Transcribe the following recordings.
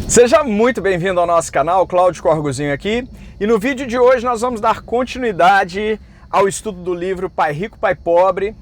Seja muito bem-vindo ao nosso canal, Cláudio Corgozinho aqui, e no vídeo de hoje nós vamos dar continuidade ao estudo do livro Pai Rico, Pai Pobre,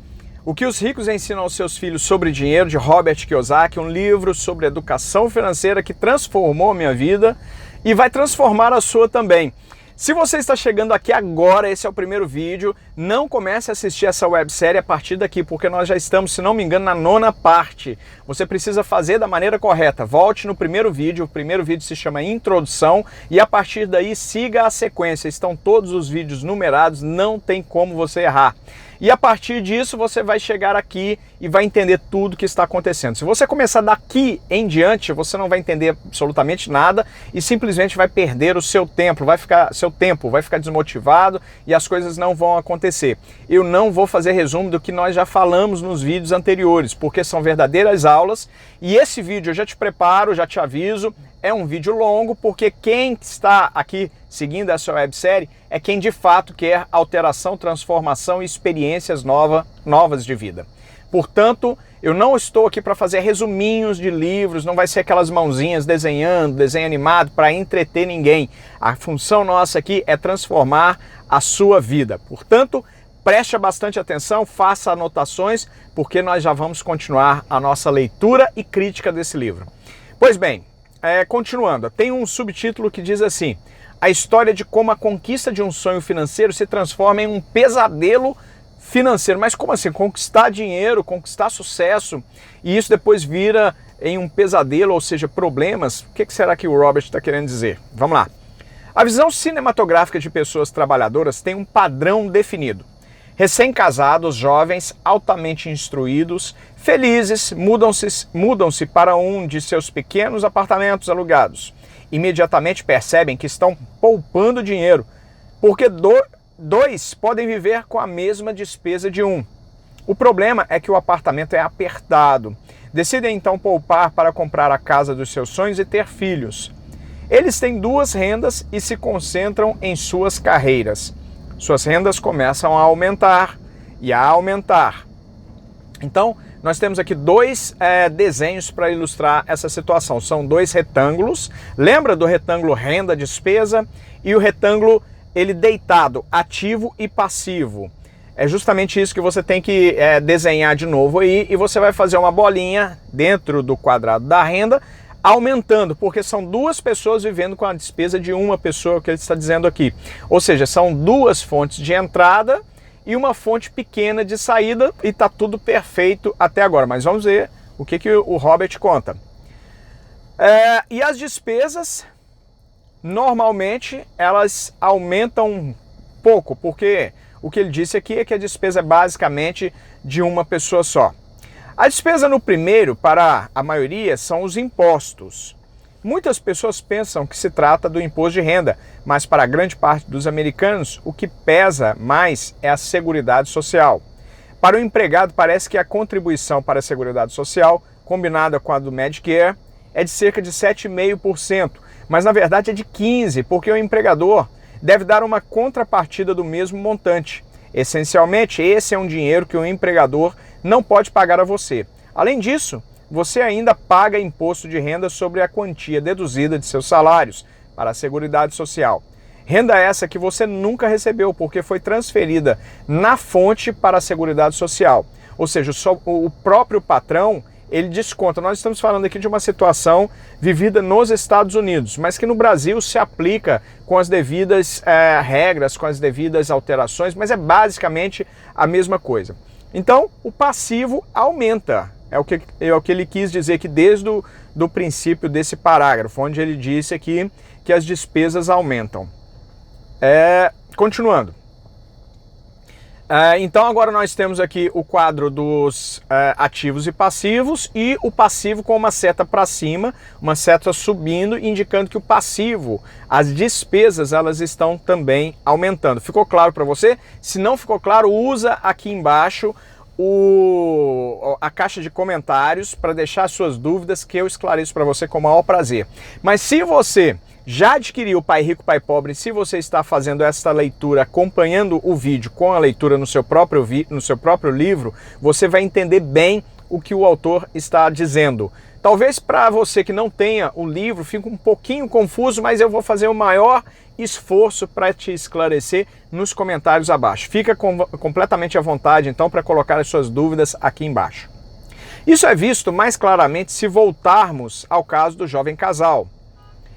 o que os ricos ensinam aos seus filhos sobre dinheiro, de Robert Kiyosaki, um livro sobre educação financeira que transformou a minha vida e vai transformar a sua também. Se você está chegando aqui agora, esse é o primeiro vídeo, não comece a assistir essa websérie a partir daqui, porque nós já estamos, se não me engano, na 9ª parte. Você precisa fazer da maneira correta. Volte no primeiro vídeo, o primeiro vídeo se chama Introdução, e a partir daí siga a sequência. Estão todos os vídeos numerados, não tem como você errar. E a partir disso você vai chegar aqui e vai entender tudo que está acontecendo. Se você começar daqui em diante, você não vai entender absolutamente nada e simplesmente vai perder o seu tempo, vai ficar desmotivado e as coisas não vão acontecer. Eu não vou fazer resumo do que nós já falamos nos vídeos anteriores, porque são verdadeiras aulas, e esse vídeo eu já te preparo, já te aviso, é um vídeo longo, porque quem está aqui seguindo essa websérie é quem de fato quer alteração, transformação e experiências novas de vida. Portanto, eu não estou aqui para fazer resuminhos de livros, não vai ser aquelas mãozinhas desenhando, desenho animado para entreter ninguém. A função nossa aqui é transformar a sua vida. Portanto, preste bastante atenção, faça anotações, porque nós já vamos continuar a nossa leitura e crítica desse livro. Pois bem, continuando, tem um subtítulo que diz assim: a história de como a conquista de um sonho financeiro se transforma em um pesadelo financeiro. Mas como assim? Conquistar dinheiro, conquistar sucesso, e isso depois vira em um pesadelo, ou seja, problemas. O que será que o Robert está querendo dizer? Vamos lá. A visão cinematográfica de pessoas trabalhadoras tem um padrão definido. Recém-casados, jovens, altamente instruídos, felizes, mudam-se para um de seus pequenos apartamentos alugados. Imediatamente percebem que estão poupando dinheiro, porque dois podem viver com a mesma despesa de um. O problema é que o apartamento é apertado. Decidem então poupar para comprar a casa dos seus sonhos e ter filhos. Eles têm duas rendas e se concentram em suas carreiras. Suas rendas começam a aumentar e a aumentar. Então, nós temos aqui dois desenhos para ilustrar essa situação. São dois retângulos. Lembra do retângulo renda-despesa e o retângulo ele deitado, ativo e passivo. É justamente isso que você tem que desenhar de novo aí, e você vai fazer uma bolinha dentro do quadrado da renda, aumentando, porque são duas pessoas vivendo com a despesa de uma pessoa, que ele está dizendo aqui. Ou seja, são duas fontes de entrada e uma fonte pequena de saída, e está tudo perfeito até agora. Mas vamos ver o que o Robert conta. E as despesas, normalmente, elas aumentam um pouco, porque o que ele disse aqui é que a despesa é basicamente de uma pessoa só. A despesa no primeiro, para a maioria, são os impostos. Muitas pessoas pensam que se trata do imposto de renda, mas para a grande parte dos americanos, o que pesa mais é a Seguridade Social. Para o empregado, parece que a contribuição para a Seguridade Social, combinada com a do Medicare, é de cerca de 7,5%, mas na verdade é de 15%, porque o empregador deve dar uma contrapartida do mesmo montante. Essencialmente, esse é um dinheiro que o empregador não pode pagar a você. Além disso, você ainda paga imposto de renda sobre a quantia deduzida de seus salários para a Seguridade Social. Renda essa que você nunca recebeu, porque foi transferida na fonte para a Seguridade Social. Ou seja, o próprio patrão, ele desconta. Nós estamos falando aqui de uma situação vivida nos Estados Unidos, mas que no Brasil se aplica com as devidas regras, com as devidas alterações, mas é basicamente a mesma coisa. Então, o passivo aumenta. É o que ele quis dizer aqui desde o princípio desse parágrafo, onde ele disse aqui que as despesas aumentam. Continuando. Então agora nós temos aqui o quadro dos ativos e passivos, e o passivo com uma seta para cima, uma seta subindo, indicando que o passivo, as despesas, elas estão também aumentando. Ficou claro para você? Se não ficou claro, usa aqui embaixo a caixa de comentários para deixar suas dúvidas, que eu esclareço para você com o maior prazer. Mas se você já adquiriu o Pai Rico, Pai Pobre, se você está fazendo esta leitura, acompanhando o vídeo com a leitura no seu próprio livro, você vai entender bem o que o autor está dizendo. Talvez para você que não tenha o livro fique um pouquinho confuso, mas eu vou fazer o maior esforço para te esclarecer nos comentários abaixo. Fica completamente à vontade então para colocar as suas dúvidas aqui embaixo. Isso é visto mais claramente se voltarmos ao caso do jovem casal.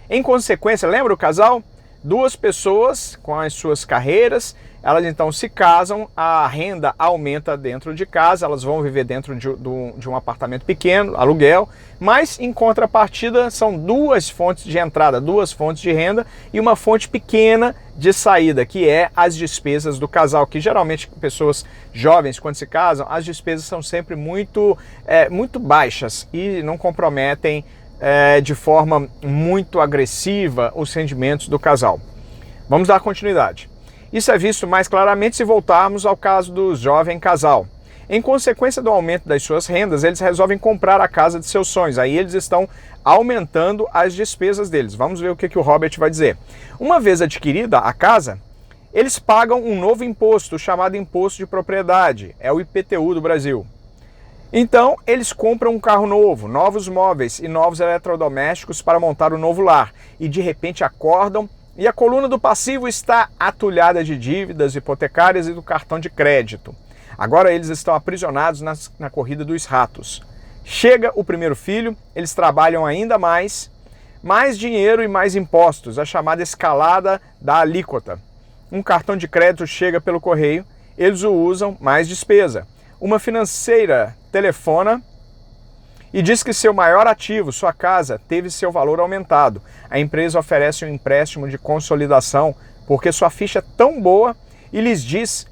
Em consequência, lembra o casal? Duas pessoas com as suas carreiras, elas então se casam, a renda aumenta dentro de casa, elas vão viver dentro de um apartamento pequeno, aluguel, mas em contrapartida são duas fontes de entrada, duas fontes de renda e uma fonte pequena de saída, que é as despesas do casal, que geralmente pessoas jovens, quando se casam, as despesas são sempre muito baixas e não comprometem de forma muito agressiva os rendimentos do casal. Vamos dar continuidade. Isso é visto mais claramente se voltarmos ao caso do jovem casal. Em consequência do aumento das suas rendas, eles resolvem comprar a casa de seus sonhos. Aí eles estão aumentando as despesas deles. Vamos ver o que o Robert vai dizer. Uma vez adquirida a casa, eles pagam um novo imposto, chamado Imposto de Propriedade. É o IPTU do Brasil. Então, eles compram um carro novo, novos móveis e novos eletrodomésticos para montar um novo lar. E de repente acordam e a coluna do passivo está atulhada de dívidas hipotecárias e do cartão de crédito. Agora eles estão aprisionados na corrida dos ratos. Chega o primeiro filho, eles trabalham ainda mais dinheiro e mais impostos, a chamada escalada da alíquota. Um cartão de crédito chega pelo correio, eles o usam, mais despesa. Uma financeira telefona e diz que seu maior ativo, sua casa, teve seu valor aumentado. A empresa oferece um empréstimo de consolidação porque sua ficha é tão boa e lhes diz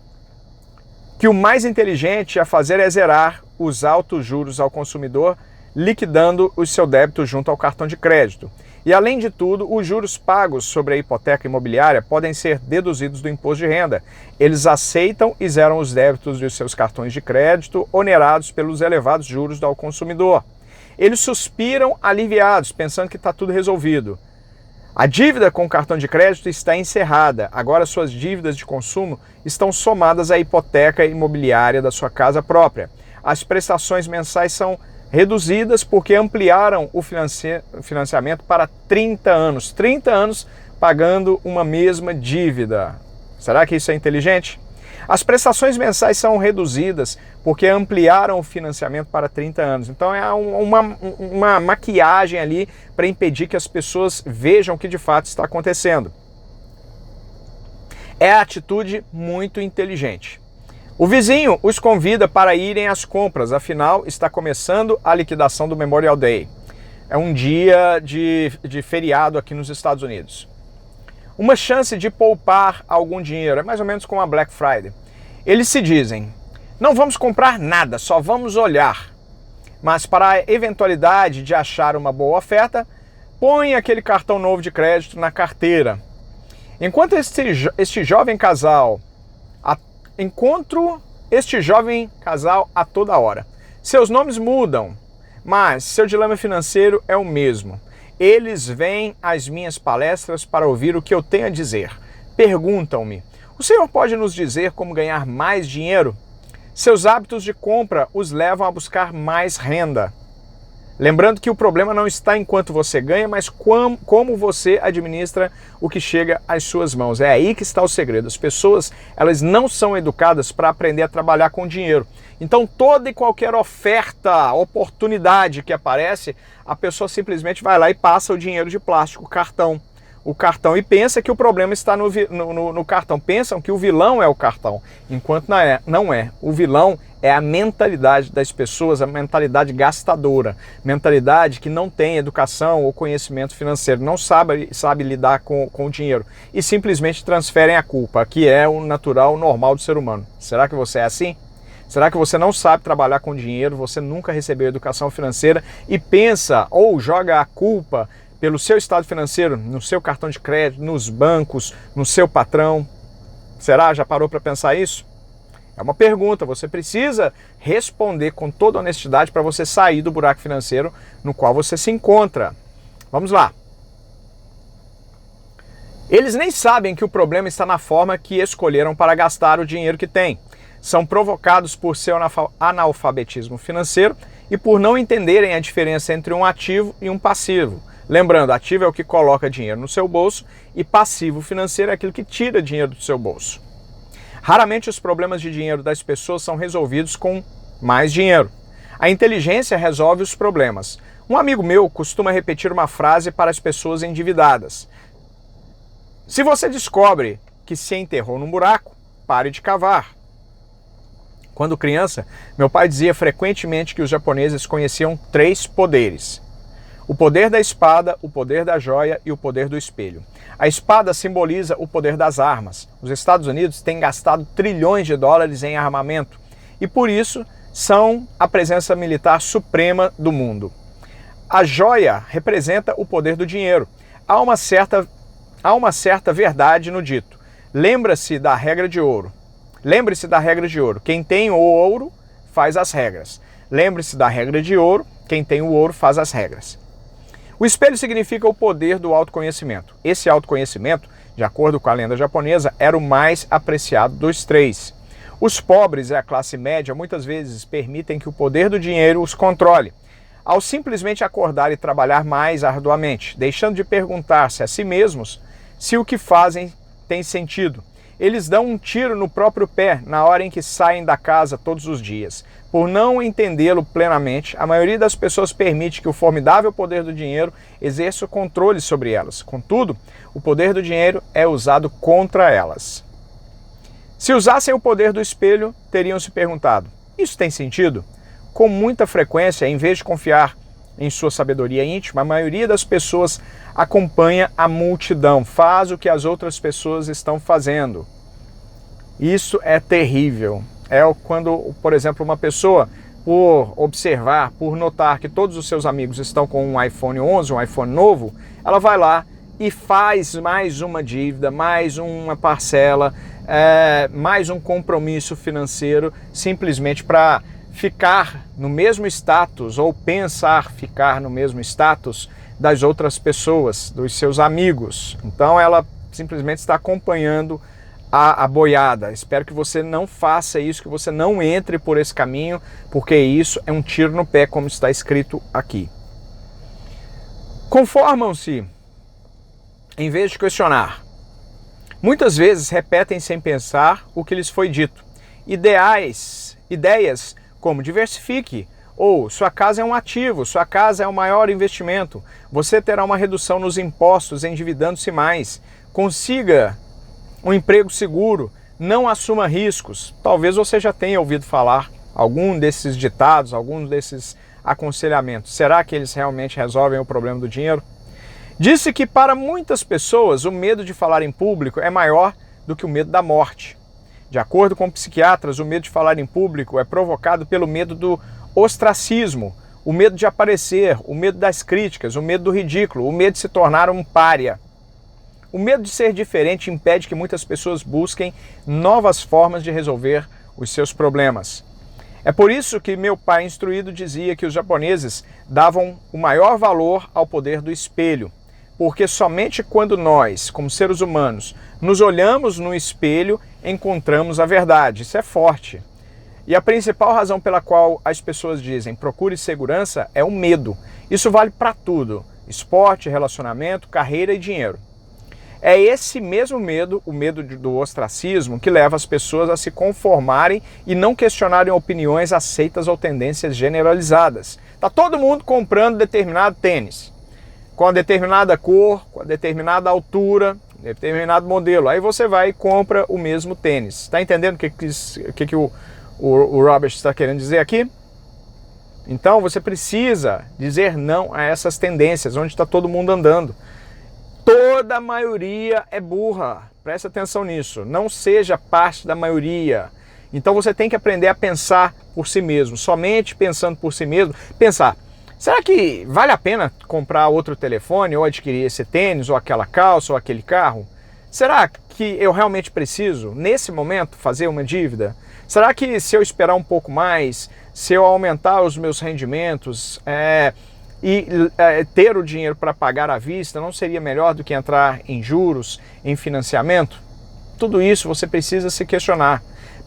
que o mais inteligente a fazer é zerar os altos juros ao consumidor, liquidando o seu débito junto ao cartão de crédito. E além de tudo, os juros pagos sobre a hipoteca imobiliária podem ser deduzidos do imposto de renda. Eles aceitam e zeram os débitos de seus cartões de crédito, onerados pelos elevados juros ao consumidor. Eles suspiram aliviados, pensando que está tudo resolvido. A dívida com o cartão de crédito está encerrada. Agora suas dívidas de consumo estão somadas à hipoteca imobiliária da sua casa própria. As prestações mensais são reduzidas porque ampliaram o financiamento para 30 anos. 30 anos pagando uma mesma dívida. Será que isso é inteligente? As prestações mensais são reduzidas porque ampliaram o financiamento para 30 anos. Então é uma maquiagem ali para impedir que as pessoas vejam o que de fato está acontecendo. É a atitude muito inteligente. O vizinho os convida para irem às compras, afinal está começando a liquidação do Memorial Day. É um dia de feriado aqui nos Estados Unidos. Uma chance de poupar algum dinheiro, é mais ou menos como a Black Friday. Eles se dizem, não vamos comprar nada, só vamos olhar. Mas para a eventualidade de achar uma boa oferta, põe aquele cartão novo de crédito na carteira. Encontro este jovem casal a toda hora. Seus nomes mudam, mas seu dilema financeiro é o mesmo. Eles vêm às minhas palestras para ouvir o que eu tenho a dizer. Perguntam-me, o senhor pode nos dizer como ganhar mais dinheiro? Seus hábitos de compra os levam a buscar mais renda. Lembrando que o problema não está em quanto você ganha, mas como você administra o que chega às suas mãos. É aí que está o segredo. As pessoas, elas não são educadas para aprender a trabalhar com dinheiro. Então toda e qualquer oferta, oportunidade que aparece, a pessoa simplesmente vai lá e passa o dinheiro de plástico, o cartão, e pensa que o problema está no cartão. Pensam que o vilão é o cartão, enquanto não é. O vilão é a mentalidade das pessoas, a mentalidade gastadora, mentalidade que não tem educação ou conhecimento financeiro, não sabe lidar com o dinheiro e simplesmente transferem a culpa, que é o natural, o normal do ser humano. Será que você é assim? Será que você não sabe trabalhar com dinheiro, você nunca recebeu educação financeira e pensa ou joga a culpa pelo seu estado financeiro, no seu cartão de crédito, nos bancos, no seu patrão? Será? Já parou para pensar isso? É uma pergunta, você precisa responder com toda honestidade para você sair do buraco financeiro no qual você se encontra. Vamos lá. Eles nem sabem que o problema está na forma que escolheram para gastar o dinheiro que têm. São provocados por seu analfabetismo financeiro e por não entenderem a diferença entre um ativo e um passivo. Lembrando, ativo é o que coloca dinheiro no seu bolso e passivo financeiro é aquilo que tira dinheiro do seu bolso. Raramente os problemas de dinheiro das pessoas são resolvidos com mais dinheiro. A inteligência resolve os problemas. Um amigo meu costuma repetir uma frase para as pessoas endividadas. Se você descobre que se enterrou num buraco, pare de cavar. Quando criança, meu pai dizia frequentemente que os japoneses conheciam 3 poderes. O poder da espada, o poder da joia e o poder do espelho. A espada simboliza o poder das armas. Os Estados Unidos têm gastado trilhões de dólares em armamento e por isso são a presença militar suprema do mundo. A joia representa o poder do dinheiro. Há uma certa verdade no dito. Lembre-se da regra de ouro. Quem tem o ouro faz as regras. Lembre-se da regra de ouro. Quem tem o ouro faz as regras. O espelho significa o poder do autoconhecimento. Esse autoconhecimento, de acordo com a lenda japonesa, era o mais apreciado dos 3. Os pobres e a classe média muitas vezes permitem que o poder do dinheiro os controle, ao simplesmente acordar e trabalhar mais arduamente, deixando de perguntar-se a si mesmos se o que fazem tem sentido. Eles dão um tiro no próprio pé na hora em que saem da casa todos os dias. Por não entendê-lo plenamente, a maioria das pessoas permite que o formidável poder do dinheiro exerça o controle sobre elas. Contudo, o poder do dinheiro é usado contra elas. Se usassem o poder do espelho, teriam se perguntado: isso tem sentido? Com muita frequência, em vez de confiar em sua sabedoria íntima, a maioria das pessoas acompanha a multidão, faz o que as outras pessoas estão fazendo. Isso é terrível. É quando, por exemplo, uma pessoa, por observar, por notar que todos os seus amigos estão com um iPhone 11, um iPhone novo, ela vai lá e faz mais uma dívida, mais uma parcela, mais um compromisso financeiro, simplesmente para ficar no mesmo status ou pensar ficar no mesmo status das outras pessoas, dos seus amigos. Então ela simplesmente está acompanhando a boiada. Espero que você não faça isso, que você não entre por esse caminho, porque isso é um tiro no pé, como está escrito aqui. Conformam-se em vez de questionar. Muitas vezes repetem sem pensar o que lhes foi dito. Ideias como diversifique, ou sua casa é um ativo, sua casa é o maior investimento, você terá uma redução nos impostos endividando-se mais, consiga um emprego seguro, não assuma riscos. Talvez você já tenha ouvido falar algum desses ditados, algum desses aconselhamentos. Será que eles realmente resolvem o problema do dinheiro? Disse que para muitas pessoas o medo de falar em público é maior do que o medo da morte. De acordo com psiquiatras, o medo de falar em público é provocado pelo medo do ostracismo, o medo de aparecer, o medo das críticas, o medo do ridículo, o medo de se tornar um pária. O medo de ser diferente impede que muitas pessoas busquem novas formas de resolver os seus problemas. É por isso que meu pai instruído dizia que os japoneses davam o maior valor ao poder do espelho, porque somente quando nós, como seres humanos, nos olhamos no espelho, encontramos a verdade. Isso é forte. E a principal razão pela qual as pessoas dizem procure segurança é o medo. Isso vale para tudo: esporte, relacionamento, carreira e dinheiro. É esse mesmo medo, o medo do ostracismo, que leva as pessoas a se conformarem e não questionarem opiniões aceitas ou tendências generalizadas. Está todo mundo comprando determinado tênis, com a determinada cor, com a determinada altura, determinado modelo. Aí você vai e compra o mesmo tênis. Está entendendo o que o Robert está querendo dizer aqui? Então você precisa dizer não a essas tendências, onde está todo mundo andando. Toda a maioria é burra, presta atenção nisso, não seja parte da maioria. Então você tem que aprender a pensar por si mesmo, somente pensando por si mesmo, pensar: será que vale a pena comprar outro telefone, ou adquirir esse tênis, ou aquela calça, ou aquele carro? Será que eu realmente preciso, nesse momento, fazer uma dívida? Será que se eu esperar um pouco mais, se eu aumentar os meus rendimentos, ter o dinheiro para pagar à vista, não seria melhor do que entrar em juros, em financiamento? Tudo isso você precisa se questionar.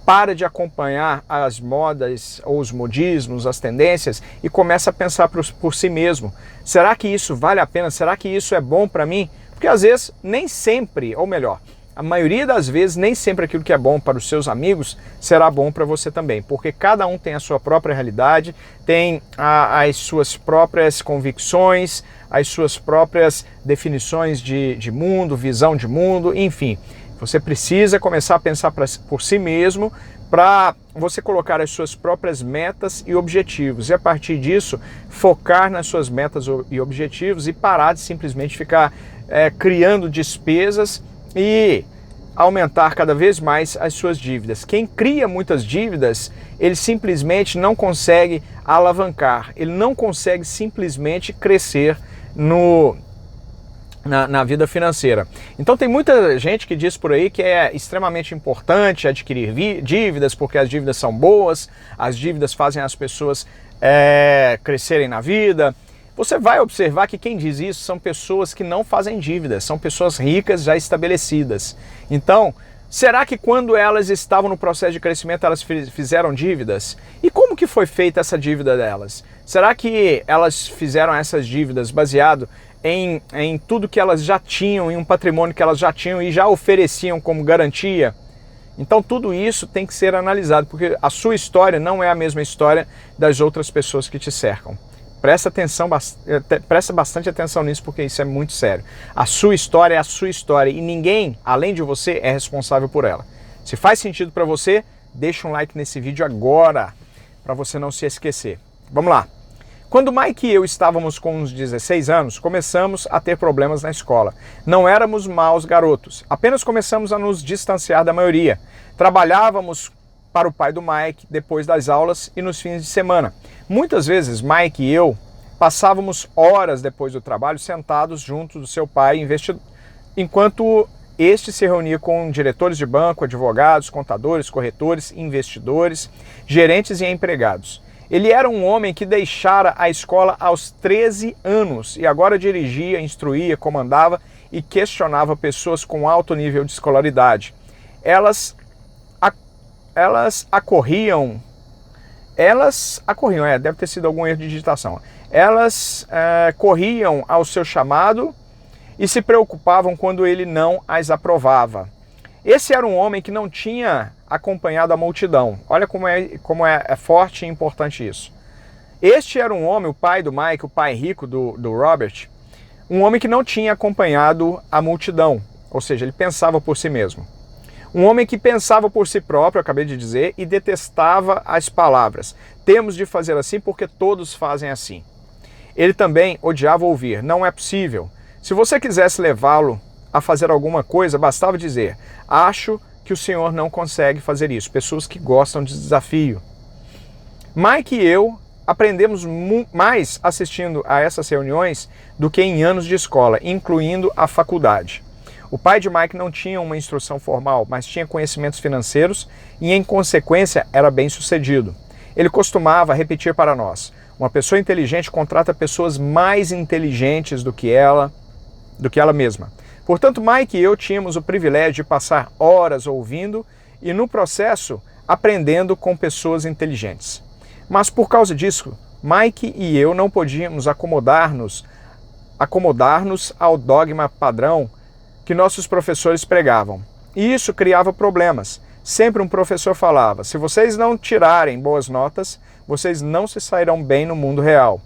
para de acompanhar as modas ou os modismos, as tendências e começa a pensar por si mesmo. Será que isso vale a pena? Será que isso é bom para mim? Porque às vezes nem sempre, ou melhor, a maioria das vezes nem sempre aquilo que é bom para os seus amigos será bom para você também, porque cada um tem a sua própria realidade, tem as suas próprias convicções, as suas próprias definições de mundo, visão de mundo, enfim. Você precisa começar a pensar por si mesmo para você colocar as suas próprias metas e objetivos. E a partir disso, focar nas suas metas e objetivos e parar de simplesmente ficar criando despesas e aumentar cada vez mais as suas dívidas. Quem cria muitas dívidas, ele simplesmente não consegue alavancar, ele não consegue simplesmente crescer na vida financeira. Então tem muita gente que diz por aí que é extremamente importante adquirir dívidas porque as dívidas são boas, as dívidas fazem as pessoas crescerem na vida. Você vai observar que quem diz isso são pessoas que não fazem dívidas, são pessoas ricas já estabelecidas. Então, será que quando elas estavam no processo de crescimento elas fizeram dívidas? E como que foi feita essa dívida delas? Será que elas fizeram essas dívidas baseado em tudo que elas já tinham, em um patrimônio que elas já tinham e já ofereciam como garantia? Então tudo isso tem que ser analisado, porque a sua história não é a mesma história das outras pessoas que te cercam. Presta bastante atenção nisso, porque isso é muito sério. A sua história é a sua história e ninguém, além de você, é responsável por ela. Se faz sentido para você, deixa um like nesse vídeo agora, para você não se esquecer. Vamos lá. Quando Mike e eu estávamos com uns 16 anos, começamos a ter problemas na escola. Não éramos maus garotos, apenas começamos a nos distanciar da maioria. Trabalhávamos para o pai do Mike depois das aulas e nos fins de semana. Muitas vezes Mike e eu passávamos horas depois do trabalho sentados junto do seu pai, enquanto este se reunia com diretores de banco, advogados, contadores, corretores, investidores, gerentes e empregados. Ele era um homem que deixara a escola aos 13 anos e agora dirigia, instruía, comandava e questionava pessoas com alto nível de escolaridade. Elas acorriam, deve ter sido algum erro de digitação. Elas corriam ao seu chamado e se preocupavam quando ele não as aprovava. Esse era um homem que não tinha acompanhado a multidão. Olha como é forte e importante isso. Este era um homem, o pai do Mike, o pai rico do Robert, um homem que não tinha acompanhado a multidão, ou seja, ele pensava por si mesmo. Um homem que pensava por si próprio, acabei de dizer, e detestava as palavras. Temos de fazer assim porque todos fazem assim. Ele também odiava ouvir. Não é possível. Se você quisesse levá-lo a fazer alguma coisa, bastava dizer: acho que o senhor não consegue fazer isso. Pessoas que gostam de desafio. Mike e eu aprendemos mais assistindo a essas reuniões do que em anos de escola, incluindo a faculdade. O pai de Mike não tinha uma instrução formal, mas tinha conhecimentos financeiros e, em consequência, era bem-sucedido. Ele costumava repetir para nós: uma pessoa inteligente contrata pessoas mais inteligentes do que ela mesma. Portanto, Mike e eu tínhamos o privilégio de passar horas ouvindo e, no processo, aprendendo com pessoas inteligentes. Mas, por causa disso, Mike e eu não podíamos acomodar-nos ao dogma padrão que nossos professores pregavam. E isso criava problemas. Sempre um professor falava: se vocês não tirarem boas notas, vocês não se sairão bem no mundo real.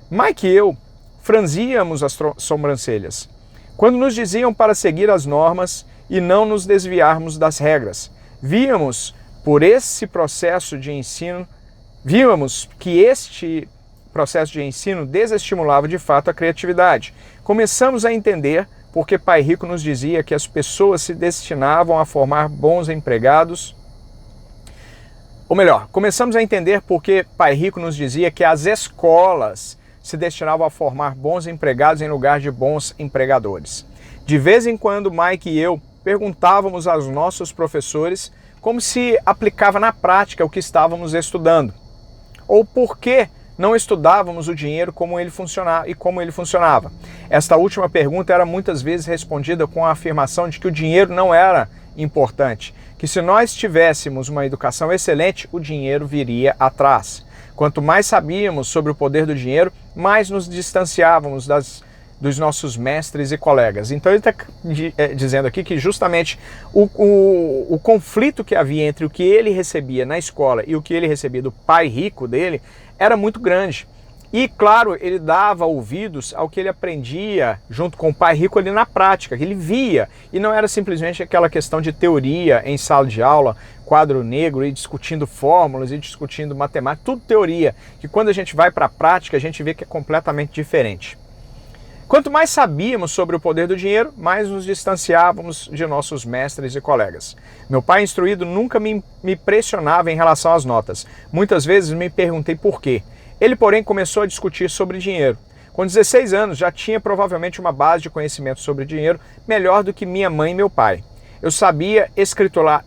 Mike e eu franzíamos as sobrancelhas quando nos diziam para seguir as normas e não nos desviarmos das regras. Víamos que este processo de ensino desestimulava de fato a criatividade. Começamos a entender porque Pai Rico nos dizia que as pessoas se destinavam a formar bons empregados. Ou melhor, começamos a entender porque Pai Rico nos dizia que as escolas se destinavam a formar bons empregados em lugar de bons empregadores. De vez em quando, Mike e eu perguntávamos aos nossos professores como se aplicava na prática o que estávamos estudando, ou por que não estudávamos o dinheiro como ele funcionava. Esta última pergunta era muitas vezes respondida com a afirmação de que o dinheiro não era importante, que se nós tivéssemos uma educação excelente, o dinheiro viria atrás. Quanto mais sabíamos sobre o poder do dinheiro, mais nos distanciávamos dos nossos mestres e colegas. Então ele está dizendo aqui que justamente o conflito que havia entre o que ele recebia na escola e o que ele recebia do pai rico dele era muito grande. E, claro, ele dava ouvidos ao que ele aprendia junto com o pai rico ali na prática, que ele via. E não era simplesmente aquela questão de teoria em sala de aula, quadro negro, e discutindo fórmulas, e discutindo matemática, tudo teoria, que quando a gente vai para a prática, a gente vê que é completamente diferente. Quanto mais sabíamos sobre o poder do dinheiro, mais nos distanciávamos de nossos mestres e colegas. Meu pai instruído nunca me pressionava em relação às notas. Muitas vezes me perguntei por quê. Ele, porém, começou a discutir sobre dinheiro. Com 16 anos, já tinha provavelmente uma base de conhecimento sobre dinheiro melhor do que minha mãe e meu pai. Eu sabia escriturar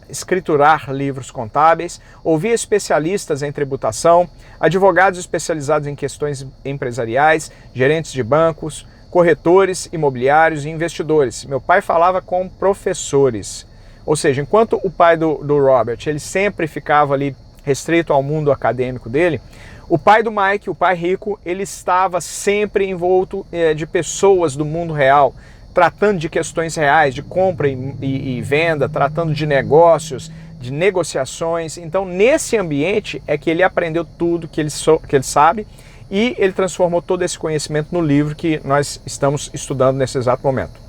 livros contábeis, ouvia especialistas em tributação, advogados especializados em questões empresariais, gerentes de bancos, corretores imobiliários e investidores. Meu pai falava com professores. Ou seja, enquanto o pai do Robert ele sempre ficava ali restrito ao mundo acadêmico dele, o pai do Mike, o pai rico, ele estava sempre envolto de pessoas do mundo real, tratando de questões reais, de compra e venda, tratando de negócios, de negociações. Então, nesse ambiente é que ele aprendeu tudo que ele sabe e ele transformou todo esse conhecimento no livro que nós estamos estudando nesse exato momento.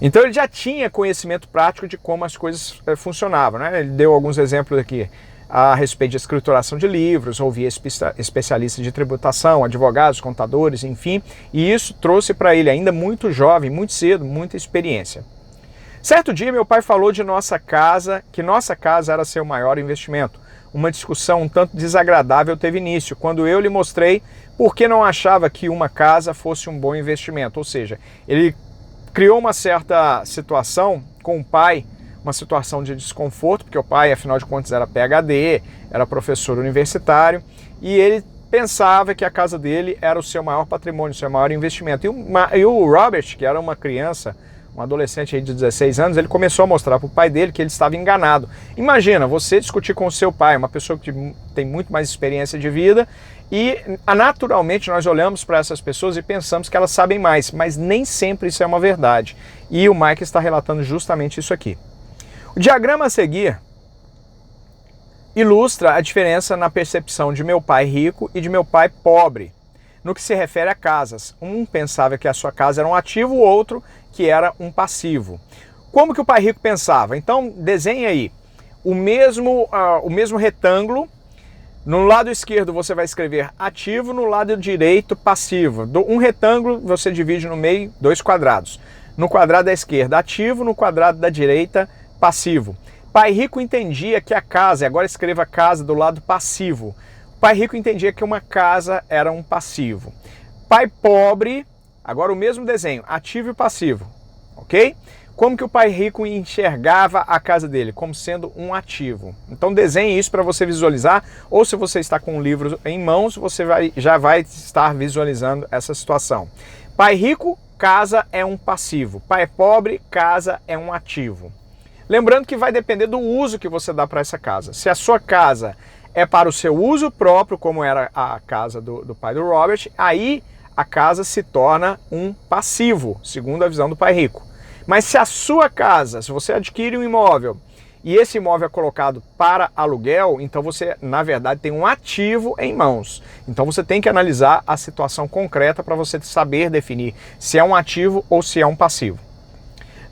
Então, ele já tinha conhecimento prático de como as coisas funcionavam, né? Ele deu alguns exemplos aqui a respeito de escrituração de livros, ouvia especialistas de tributação, advogados, contadores, enfim, e isso trouxe para ele, ainda muito jovem, muito cedo, muita experiência. Certo dia, meu pai falou de nossa casa, que nossa casa era seu maior investimento. Uma discussão um tanto desagradável teve início, quando eu lhe mostrei por que não achava que uma casa fosse um bom investimento. Ou seja, ele criou uma certa situação com o pai, uma situação de desconforto, porque o pai, afinal de contas, era PhD, era professor universitário, e ele pensava que a casa dele era o seu maior patrimônio, o seu maior investimento. E o Robert, que era uma criança, um adolescente aí de 16 anos, ele começou a mostrar para o pai dele que ele estava enganado. Imagina, você discutir com o seu pai, uma pessoa que tem muito mais experiência de vida, e naturalmente nós olhamos para essas pessoas e pensamos que elas sabem mais, mas nem sempre isso é uma verdade. E o Mike está relatando justamente isso aqui. O diagrama a seguir ilustra a diferença na percepção de meu pai rico e de meu pai pobre, no que se refere a casas. Um pensava que a sua casa era um ativo, o outro que era um passivo. Como que o pai rico pensava? Então, desenhe aí o mesmo retângulo. No lado esquerdo você vai escrever ativo, no lado direito passivo. Um retângulo você divide no meio 2 quadrados. No quadrado da esquerda ativo, no quadrado da direita passivo. Pai rico entendia que a casa, agora escreva casa do lado passivo. Pai rico entendia que uma casa era um passivo. Pai pobre, agora o mesmo desenho, ativo e passivo, ok? Como que o pai rico enxergava a casa dele? Como sendo um ativo. Então desenhe isso para você visualizar, ou se você está com um livro em mãos, você já vai estar visualizando essa situação. Pai rico, casa é um passivo. Pai pobre, casa é um ativo. Lembrando que vai depender do uso que você dá para essa casa. Se a sua casa é para o seu uso próprio, como era a casa do pai do Robert, aí a casa se torna um passivo, segundo a visão do pai rico. Mas se a sua casa, se você adquire um imóvel e esse imóvel é colocado para aluguel, então você, na verdade, tem um ativo em mãos. Então você tem que analisar a situação concreta para você saber definir se é um ativo ou se é um passivo.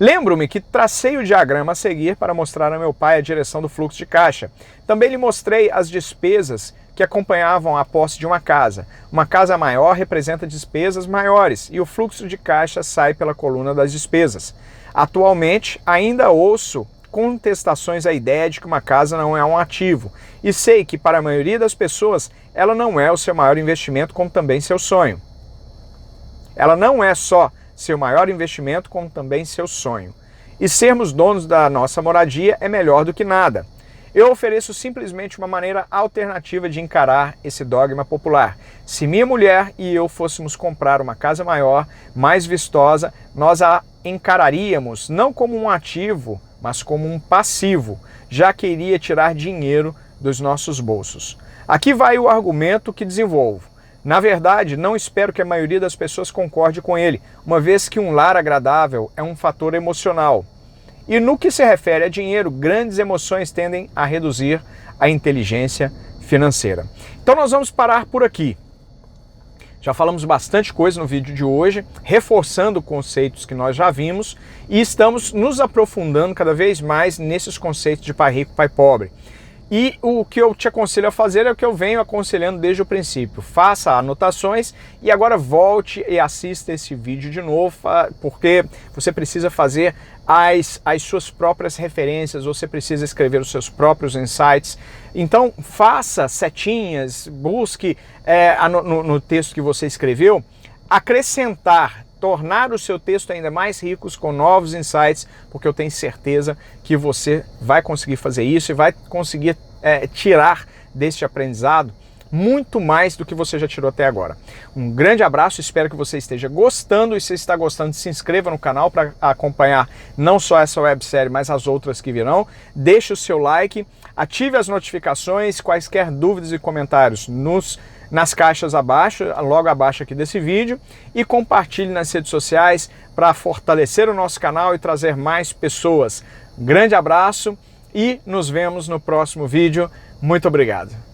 Lembro-me que tracei o diagrama a seguir para mostrar a meu pai a direção do fluxo de caixa. Também lhe mostrei as despesas que acompanhavam a posse de uma casa. Uma casa maior representa despesas maiores e o fluxo de caixa sai pela coluna das despesas. Atualmente, ainda ouço contestações à ideia de que uma casa não é um ativo e sei que para a maioria das pessoas ela não é o seu maior investimento, como também seu sonho. Ela não é só seu maior investimento, como também seu sonho. E sermos donos da nossa moradia é melhor do que nada. Eu ofereço simplesmente uma maneira alternativa de encarar esse dogma popular. Se minha mulher e eu fôssemos comprar uma casa maior, mais vistosa, nós a encararíamos não como um ativo, mas como um passivo, já que iria tirar dinheiro dos nossos bolsos. Aqui vai o argumento que desenvolvo. Na verdade, não espero que a maioria das pessoas concorde com ele, uma vez que um lar agradável é um fator emocional. E no que se refere a dinheiro, grandes emoções tendem a reduzir a inteligência financeira. Então nós vamos parar por aqui. Já falamos bastante coisa no vídeo de hoje, reforçando conceitos que nós já vimos e estamos nos aprofundando cada vez mais nesses conceitos de pai rico, pai pobre. E o que eu te aconselho a fazer é o que eu venho aconselhando desde o princípio. Faça anotações e agora volte e assista esse vídeo de novo, porque você precisa fazer as suas próprias referências, você precisa escrever os seus próprios insights. Então faça setinhas, busque no texto que você escreveu, acrescentar, tornar o seu texto ainda mais rico com novos insights, porque eu tenho certeza que você vai conseguir fazer isso e vai conseguir tirar deste aprendizado muito mais do que você já tirou até agora. Um grande abraço, espero que você esteja gostando, e se está gostando, se inscreva no canal para acompanhar não só essa websérie, mas as outras que virão. Deixe o seu like, ative as notificações, quaisquer dúvidas e comentários nas caixas abaixo, logo abaixo aqui desse vídeo, e compartilhe nas redes sociais para fortalecer o nosso canal e trazer mais pessoas. Grande abraço e nos vemos no próximo vídeo. Muito obrigado.